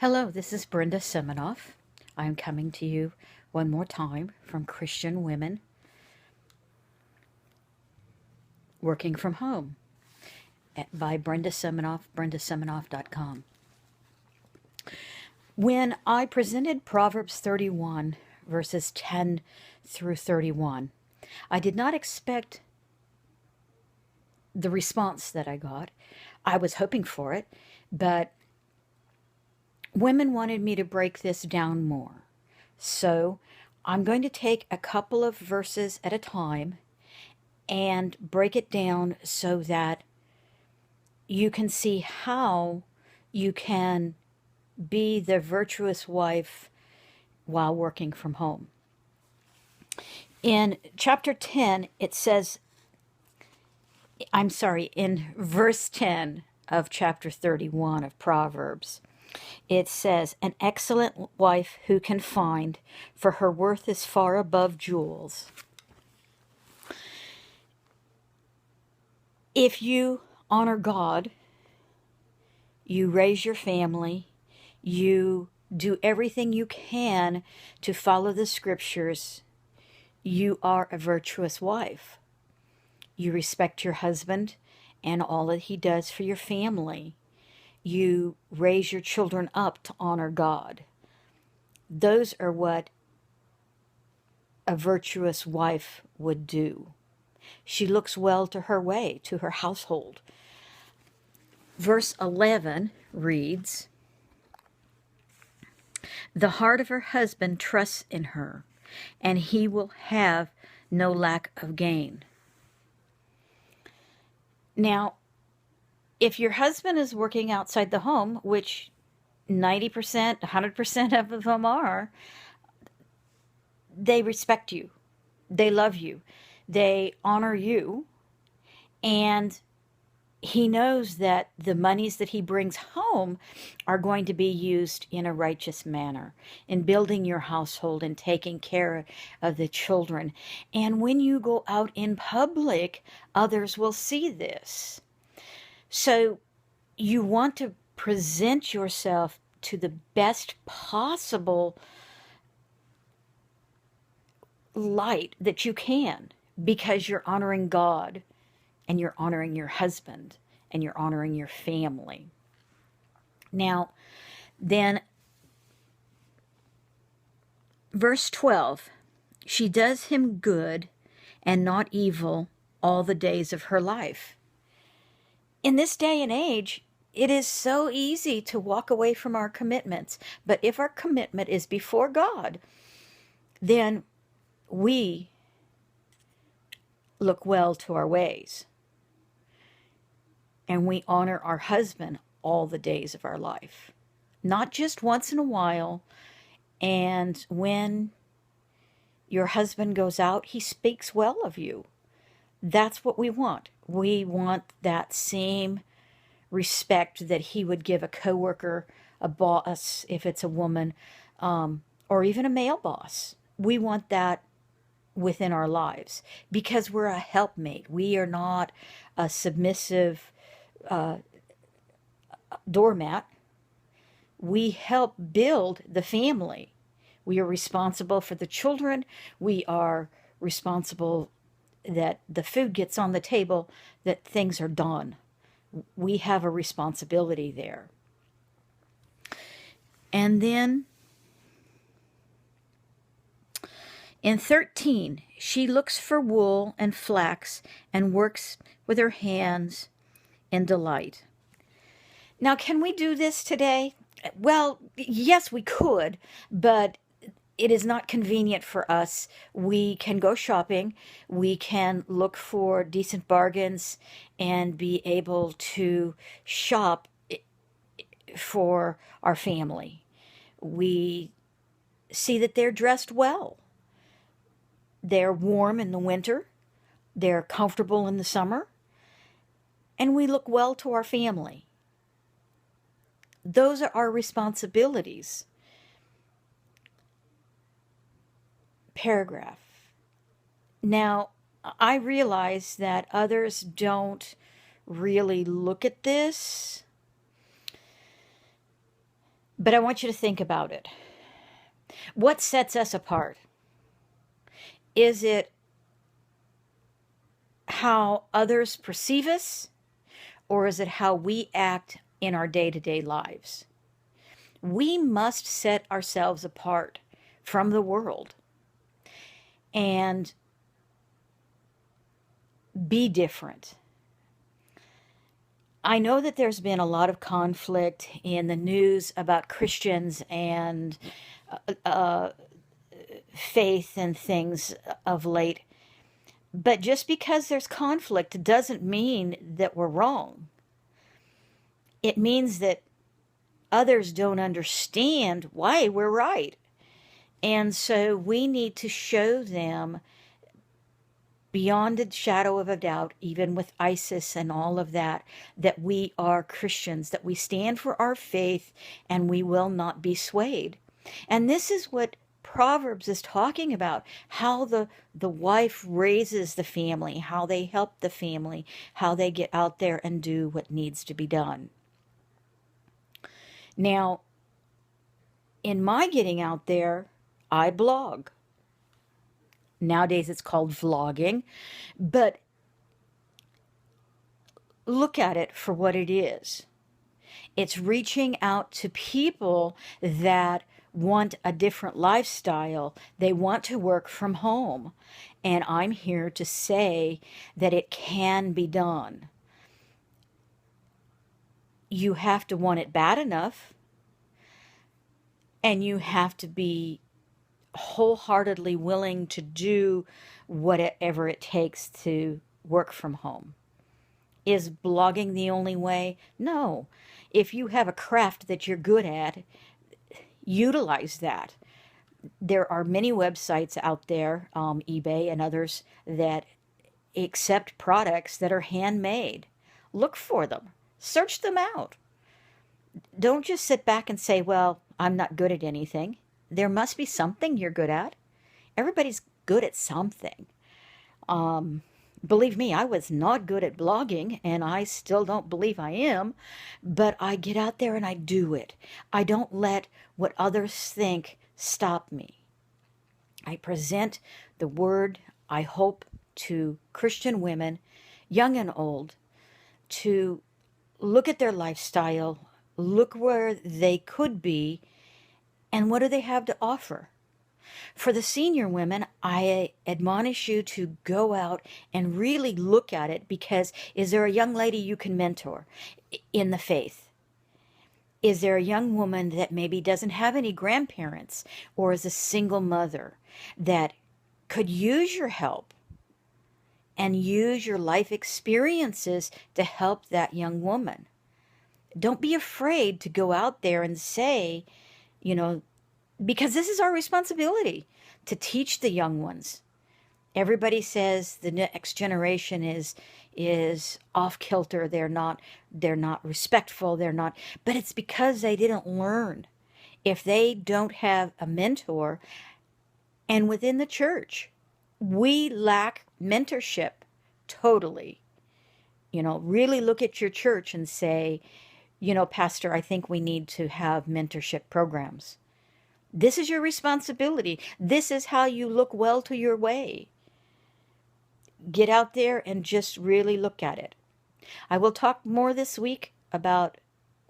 Hello, this is Brenda Seminoff. I am coming to you one more time from Christian Women Working from Home by Brenda Seminoff, brendaseminoff.com. When I presented Proverbs 31, verses 10 through 31, I did not expect the response that I got. I was hoping for it, but women wanted me to break this down more. So I'm going to take a couple of verses at a time and break it down so that you can see how you can be the virtuous wife while working from home. In chapter 10, it says, in verse 10 of chapter 31 of Proverbs, it says, "An excellent wife who can find, for her worth is far above jewels." If you honor God, you raise your family, you do everything you can to follow the scriptures, you are a virtuous wife. You respect your husband and all that he does for your family. You raise your children up to honor God. Those are what a virtuous wife would do. She looks well to her way, to her household. Verse 11 reads, "The heart of her husband trusts in her, and he will have no lack of gain." Now, if your husband is working outside the home, which 90%, 100% of them are, they respect you. They love you. They honor you. And he knows that the monies that he brings home are going to be used in a righteous manner, in building your household and taking care of the children. And when you go out in public, others will see this. So you want to present yourself to the best possible light that you can, because you're honoring God and you're honoring your husband and you're honoring your family. Now, then, verse 12, "She does him good and not evil all the days of her life." In this day and age, it is so easy to walk away from our commitments. But if our commitment is before God, then we look well to our ways. And we honor our husband all the days of our life. Not just once in a while. And when your husband goes out, he speaks well of you. That's what we want. We want that same respect that he would give a coworker, a boss, if it's a woman, or even a male boss. We want that within our lives because we're a helpmate. We are not a submissive doormat. We help build the family. We are responsible for the children. We are responsible that the food gets on the table, that things are done. We have a responsibility there. And then in 13, "She looks for wool and flax and works with her hands in delight." Now, can we do this today? Well, yes, we could, but it is not convenient for us. We can go shopping. We can look for decent bargains and be able to shop for our family. We see that they're dressed well. They're warm in the winter. They're comfortable in the summer. And we look well to our family. Those are our responsibilities. Paragraph. Now, I realize that others don't really look at this. But I want you to think about it. What sets us apart? Is it how others perceive us, or is it how we act in our day-to-day lives? We must set ourselves apart from the world and be different. I know that there's been a lot of conflict in the news about Christians and uh, faith and things of late. But just because there's conflict doesn't mean that we're wrong. It means that others don't understand why we're right. And so we need to show them beyond a shadow of a doubt, even with ISIS and all of that, that we are Christians, that we stand for our faith and we will not be swayed. And this is what Proverbs is talking about, how the wife raises the family, how they help the family, how they get out there and do what needs to be done. Now, in my getting out there, I blog. Nowadays it's called vlogging, but look at it for what it is. It's reaching out to people that want a different lifestyle. They want to work from home. And I'm here to say that it can be done. You have to want it bad enough, and you have to be wholeheartedly willing to do whatever it takes to work from home. Is blogging the only way? No. If you have a craft that you're good at, utilize that. There are many websites out there, eBay and others, that accept products that are handmade. Look for them. Search them out. Don't just sit back and say, well, I'm not good at anything. There must be something you're good at. Everybody's good at something. Believe me, I was not good at blogging, and I still don't believe I am, but I get out there and I do it. I don't let what others think stop me. I present the word, I hope, to Christian women, young and old, to look at their lifestyle, look where they could be, and what do they have to offer. For the senior women, I admonish you to go out and really look at it, because is there a young lady you can mentor in the faith? Is there a young woman that maybe doesn't have any grandparents or is a single mother that could use your help and use your life experiences to help that young woman? Don't be afraid to go out there and say, because this is our responsibility to teach the young ones. Everybody says the next generation is off kilter. They're not respectful. But it's because they didn't learn. If they don't have a mentor, and within the church, we lack mentorship totally. Really look at your church and say, Pastor, I think we need to have mentorship programs. This is your responsibility. This is how you look well to your way. Get out there and just really look at it. I will talk more this week about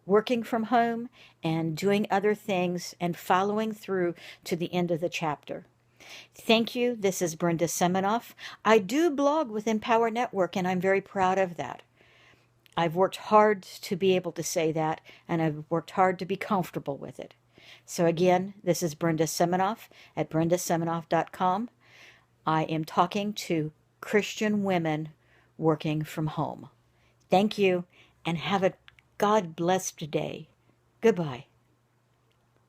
working from home and doing other things and following through to the end of the chapter. Thank you. This is Brenda Seminoff. I do blog with Empower Network, and I'm very proud of that. I've worked hard to be able to say that, and I've worked hard to be comfortable with it. So again, this is Brenda Seminoff at brendaseminoff.com. I am talking to Christian women working from home. Thank you, and have a God-blessed day. Goodbye.